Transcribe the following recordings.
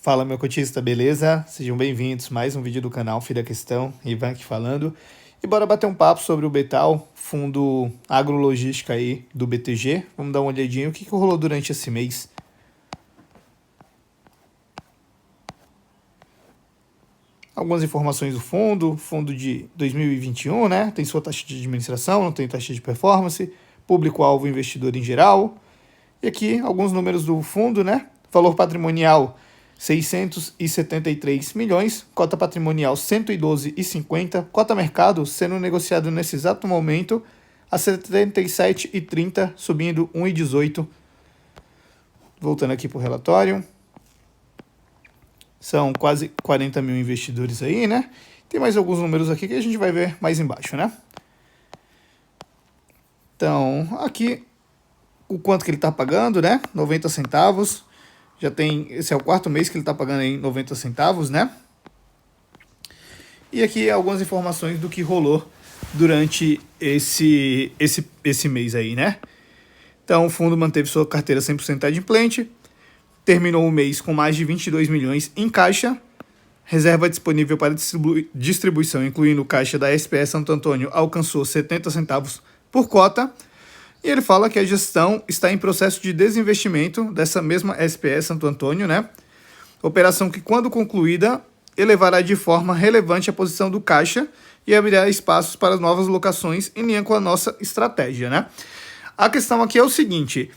Fala, meu cotista, beleza? Sejam bem-vindos a mais um vídeo do canal Filha Questão, Ivan aqui falando. E bora bater um papo sobre o Betal, fundo agrologística aí do BTG. Vamos dar uma olhadinha o que rolou durante esse mês. Algumas informações do fundo de 2021, né? Tem sua taxa de administração, não tem taxa de performance, público-alvo investidor em geral. E aqui alguns números do fundo, né? Valor patrimonial 673 milhões, cota patrimonial 112,50, cota mercado sendo negociado nesse exato momento a 77,30, subindo 1,18. Voltando aqui para o relatório, são quase 40 mil investidores aí, né? Tem mais alguns números aqui que a gente vai ver mais embaixo, né? Então, aqui o quanto que ele está pagando, né? 90 centavos. Já tem, esse é o quarto mês que ele está pagando em 90 centavos, né? E aqui algumas informações do que rolou durante esse mês aí, né? Então, o fundo manteve sua carteira 100% adimplente, terminou o mês com mais de 22 milhões em caixa, reserva disponível para distribuição, incluindo caixa da SPE Santo Antônio, alcançou 70 centavos por cota. E ele fala que a gestão está em processo de desinvestimento dessa mesma SPE Santo Antônio, né? Operação que, quando concluída, elevará de forma relevante a posição do caixa e abrirá espaços para novas locações em linha com a nossa estratégia, né? A questão aqui é o seguinte: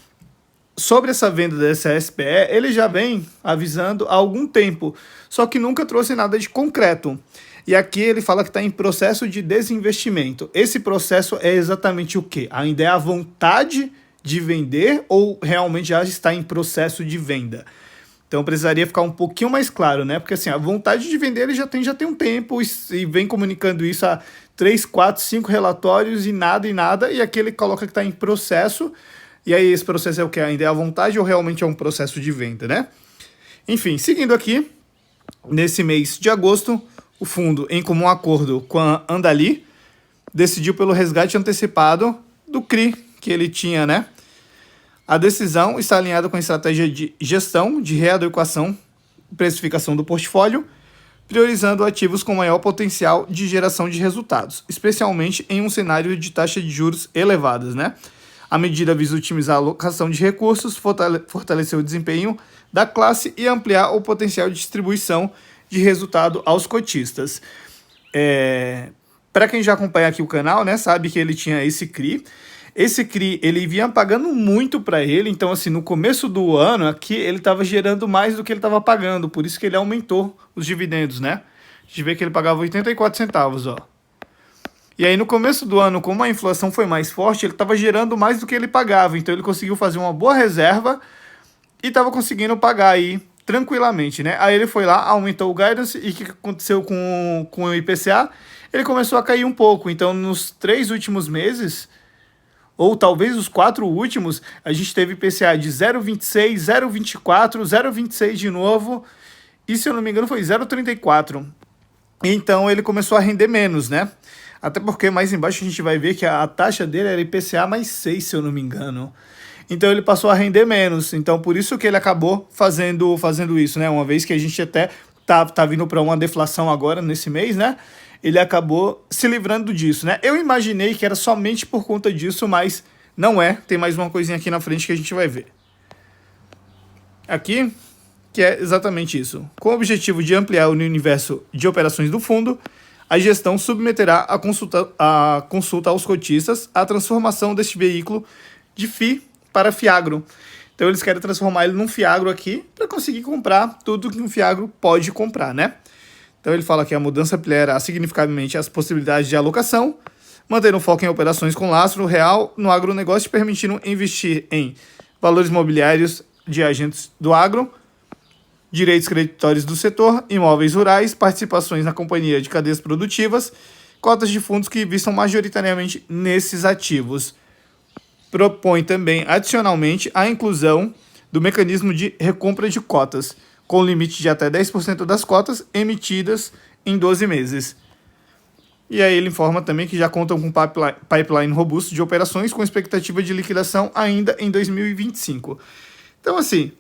sobre essa venda dessa SPE, ele já vem avisando há algum tempo, só que nunca trouxe nada de concreto. E aqui ele fala que está em processo de desinvestimento. Esse processo é exatamente o quê? Ainda é a vontade de vender ou realmente já está em processo de venda? Então precisaria ficar um pouquinho mais claro, né? Porque assim, a vontade de vender ele já tem um tempo e vem comunicando isso a 3, 4, 5 relatórios e nada. E aqui ele coloca que está em processo. E aí esse processo é o quê? Ainda é a vontade ou realmente é um processo de venda, né? Enfim, seguindo aqui, nesse mês de agosto, o fundo, em comum acordo com a Andali, decidiu pelo resgate antecipado do CRI que ele tinha, né? A decisão está alinhada com a estratégia de gestão, de readequação e precificação do portfólio, priorizando ativos com maior potencial de geração de resultados, especialmente em um cenário de taxa de juros elevadas, né? A medida visa otimizar a alocação de recursos, fortalecer o desempenho da classe e ampliar o potencial de distribuição de resultado aos cotistas. Para quem já acompanha aqui o canal, né, sabe que ele tinha esse CRI. Esse CRI, ele vinha pagando muito para ele, então assim, no começo do ano aqui, ele estava gerando mais do que ele estava pagando, por isso que ele aumentou os dividendos, né? A gente vê que ele pagava 84 centavos, ó. E aí no começo do ano, como a inflação foi mais forte, ele estava gerando mais do que ele pagava, então ele conseguiu fazer uma boa reserva e estava conseguindo pagar aí tranquilamente, né? Aí ele foi lá, aumentou o guidance e o que aconteceu com o IPCA? Ele começou a cair um pouco. Então, nos 3 últimos meses, ou talvez os 4 últimos, a gente teve IPCA de 0,26, 0,24, 0,26 de novo, e se eu não me engano foi 0,34. Então, ele começou a render menos, né? Até porque mais embaixo a gente vai ver que a taxa dele era IPCA mais 6, se eu não me engano. Então ele passou a render menos, então por isso que ele acabou fazendo isso, né? Uma vez que a gente até tá vindo para uma deflação agora nesse mês, né? Ele acabou se livrando disso, né? Eu imaginei que era somente por conta disso, mas não é. Tem mais uma coisinha aqui na frente que a gente vai ver. Aqui, que é exatamente isso. Com o objetivo de ampliar o universo de operações do fundo, a gestão submeterá a consulta aos cotistas a transformação deste veículo de FI para Fiagro. Então eles querem transformar ele num Fiagro aqui para conseguir comprar tudo que um Fiagro pode comprar, né? Então ele fala que a mudança ampliará significativamente as possibilidades de alocação, mantendo o foco em operações com lastro real no agronegócio, permitindo investir em valores imobiliários de agentes do agro, direitos creditórios do setor, imóveis rurais, participações na companhia de cadeias produtivas, cotas de fundos que investam majoritariamente nesses ativos. Propõe também, adicionalmente, a inclusão do mecanismo de recompra de cotas, com limite de até 10% das cotas emitidas em 12 meses. E aí ele informa também que já contam com pipeline robusto de operações com expectativa de liquidação ainda em 2025. Então, assim,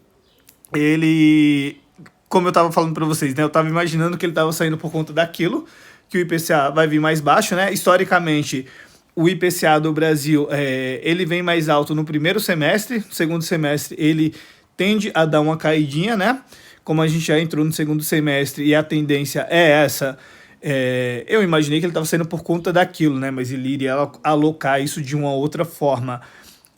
ele como eu estava falando para vocês, né? Eu estava imaginando que ele estava saindo por conta daquilo, que o IPCA vai vir mais baixo, né? Historicamente, o IPCA do Brasil, ele vem mais alto no primeiro semestre, no segundo semestre ele tende a dar uma caidinha, né? Como a gente já entrou no segundo semestre e a tendência é essa, eu imaginei que ele estava saindo por conta daquilo, né? Mas ele iria alocar isso de uma outra forma.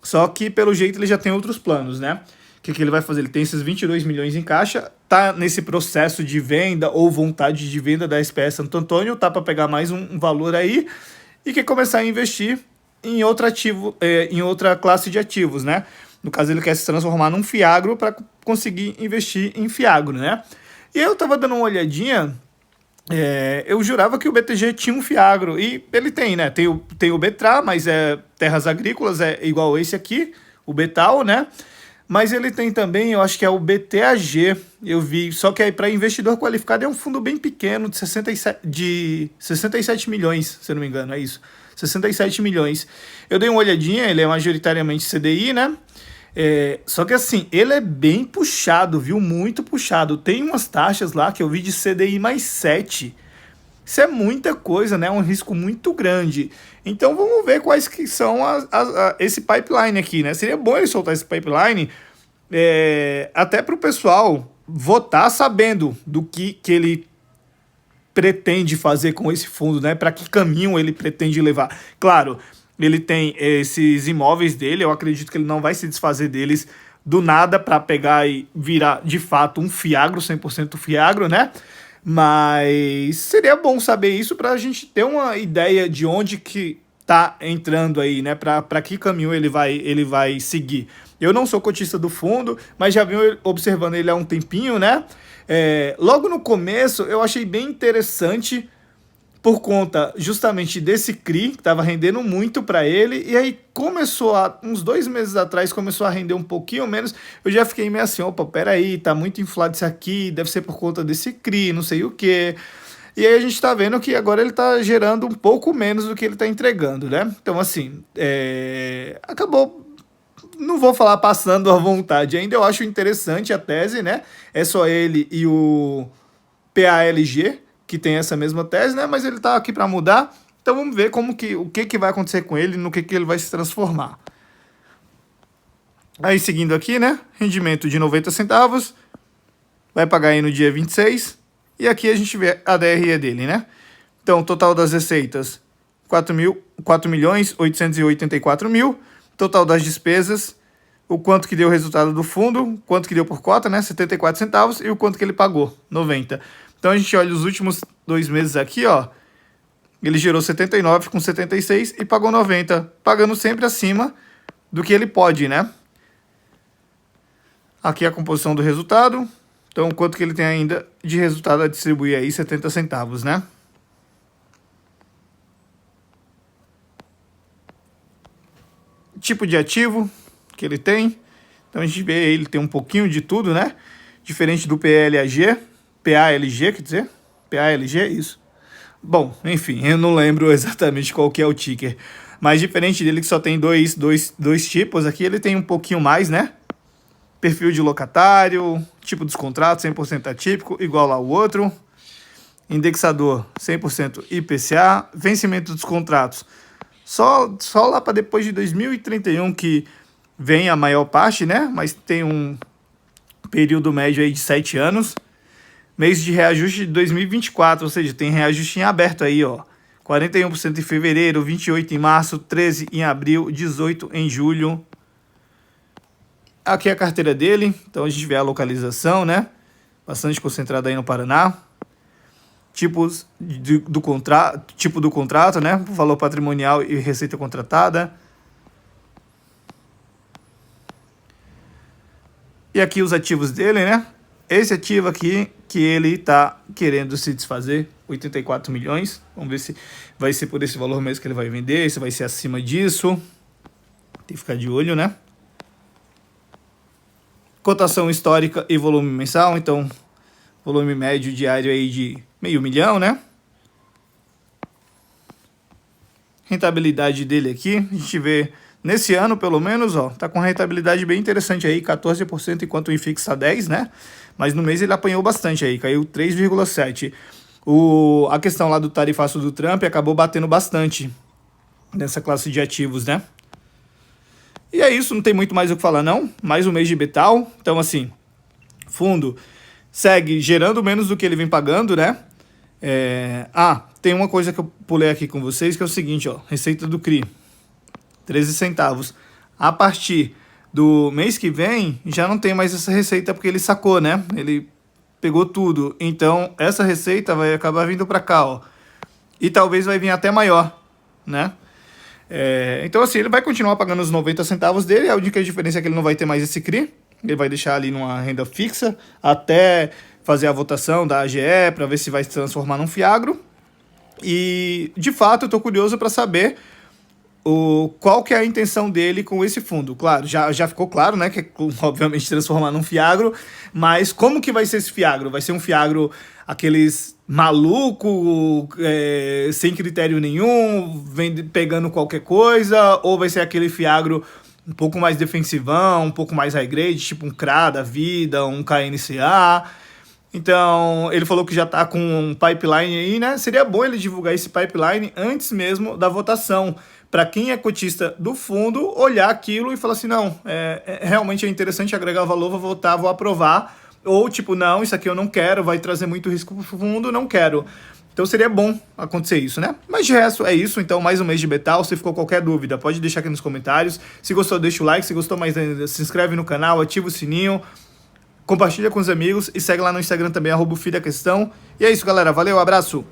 Só que, pelo jeito, ele já tem outros planos, né? O que ele vai fazer? Ele tem esses 22 milhões em caixa, tá nesse processo de venda ou vontade de venda da SPS Santo Antônio, tá para pegar mais um valor aí e quer começar a investir em outro ativo, em outra classe de ativos, né? No caso, ele quer se transformar num Fiagro para conseguir investir em Fiagro, né? E eu tava dando uma olhadinha, eu jurava que o BTG tinha um Fiagro, e ele tem, né? Tem o Betra, mas é terras agrícolas, é igual esse aqui, o Betal, né? Mas ele tem também, eu acho que é o BTAG, eu vi, só que aí para investidor qualificado é um fundo bem pequeno, de 67 milhões, se eu não me engano, é isso, 67 milhões. Eu dei uma olhadinha, ele é majoritariamente CDI, né? Só que assim, ele é bem puxado, viu? Muito puxado. Tem umas taxas lá que eu vi de CDI mais 7. Isso é muita coisa, né? Um risco muito grande. Então vamos ver quais que são esse pipeline aqui, né? Seria bom ele soltar esse pipeline até para o pessoal votar sabendo do que ele pretende fazer com esse fundo, né? Para que caminho ele pretende levar. Claro, ele tem esses imóveis dele, eu acredito que ele não vai se desfazer deles do nada para pegar e virar de fato um Fiagro, 100% Fiagro, né? Mas seria bom saber isso para a gente ter uma ideia de onde que tá entrando aí, né? Para que caminho ele vai seguir. Eu não sou cotista do fundo, mas já venho observando ele há um tempinho, né? Logo no começo eu achei bem interessante por conta justamente desse CRI, que estava rendendo muito para ele, e aí começou, uns 2 meses atrás, começou a render um pouquinho menos, eu já fiquei meio assim, opa, peraí, tá muito inflado isso aqui, deve ser por conta desse CRI, não sei o quê. E aí a gente tá vendo que agora ele tá gerando um pouco menos do que ele tá entregando, né? Então, assim, acabou, não vou falar passando à vontade, ainda eu acho interessante a tese, né? É só ele e o PALG, que tem essa mesma tese, né? Mas ele tá aqui para mudar. Então vamos ver o que vai acontecer com ele, no que ele vai se transformar. Aí seguindo aqui, né? Rendimento de 90 centavos. Vai pagar aí no dia 26. E aqui a gente vê a DRE dele, né? Então, total das receitas, 4.884.000. Total das despesas, o quanto que deu o resultado do fundo, quanto que deu por cota, né? 74 centavos. E o quanto que ele pagou, 90. Então a gente olha os últimos 2 meses aqui, ó. Ele gerou 79 com 76 e pagou 90, pagando sempre acima do que ele pode, né? Aqui a composição do resultado. Então quanto que ele tem ainda de resultado a distribuir aí, 70 centavos, né? Tipo de ativo que ele tem. Então a gente vê ele tem um pouquinho de tudo, né? Diferente do PALG, quer dizer? PALG, isso. Bom, enfim, eu não lembro exatamente qual que é o ticker. Mas diferente dele que só tem dois tipos, aqui ele tem um pouquinho mais, né? Perfil de locatário, tipo dos contratos, 100% atípico, igual ao outro. Indexador, 100% IPCA. Vencimento dos contratos, só lá para depois de 2031 que vem a maior parte, né? Mas tem um período médio aí de 7 anos. Mês de reajuste de 2024, ou seja, tem reajuste em aberto aí, ó. 41% em fevereiro, 28% em março, 13% em abril, 18% em julho. Aqui é a carteira dele, então a gente vê a localização, né? Bastante concentrada aí no Paraná. Tipos do contrato, tipo do contrato, né? Valor patrimonial e receita contratada. E aqui os ativos dele, né? Esse ativo aqui que ele está querendo se desfazer, 84 milhões. Vamos ver se vai ser por esse valor mesmo que ele vai vender, se vai ser acima disso. Tem que ficar de olho, né? Cotação histórica e volume mensal, então volume médio diário aí de 500 mil, né? Rentabilidade dele aqui, a gente vê Nesse ano, pelo menos, ó, tá com rentabilidade bem interessante aí, 14%, enquanto o IFIX tá 10%, né? Mas no mês ele apanhou bastante aí, caiu 3,7%. A questão lá do tarifaço do Trump acabou batendo bastante nessa classe de ativos, né? E é isso, não tem muito mais o que falar não. Mais um mês de Betal. Então, assim, fundo segue gerando menos do que ele vem pagando, né? Tem uma coisa que eu pulei aqui com vocês, que é o seguinte, ó. Receita do CRI, 13 centavos. A partir do mês que vem, já não tem mais essa receita, porque ele sacou, né? Ele pegou tudo. Então, essa receita vai acabar vindo para cá, ó. E talvez vai vir até maior, né? Então, assim, ele vai continuar pagando os 90 centavos dele. A única diferença é que ele não vai ter mais esse CRI. Ele vai deixar ali numa renda fixa até fazer a votação da AGE para ver se vai se transformar num fiagro. E, de fato, eu estou curioso para saber qual que é a intenção dele com esse fundo. Claro, já ficou claro, né, que é, obviamente, transformar num fiagro, mas como que vai ser esse fiagro? Vai ser um fiagro aqueles maluco, sem critério nenhum, pegando qualquer coisa, ou vai ser aquele fiagro um pouco mais defensivão, um pouco mais high grade, tipo um CRA da vida, um KNCA. Então, ele falou que já tá com um pipeline aí, né? Seria bom ele divulgar esse pipeline antes mesmo da votação, para quem é cotista do fundo olhar aquilo e falar assim, não, realmente é interessante agregar valor, vou votar, vou aprovar. Ou tipo, não, isso aqui eu não quero, vai trazer muito risco pro fundo, não quero. Então seria bom acontecer isso, né? Mas de resto é isso, então mais um mês de Betal. Se ficou qualquer dúvida, pode deixar aqui nos comentários. Se gostou, deixa o like, se gostou mais ainda, se inscreve no canal, ativa o sininho, compartilha com os amigos e segue lá no Instagram também, @FidaQuestão. E é isso, galera, valeu, abraço!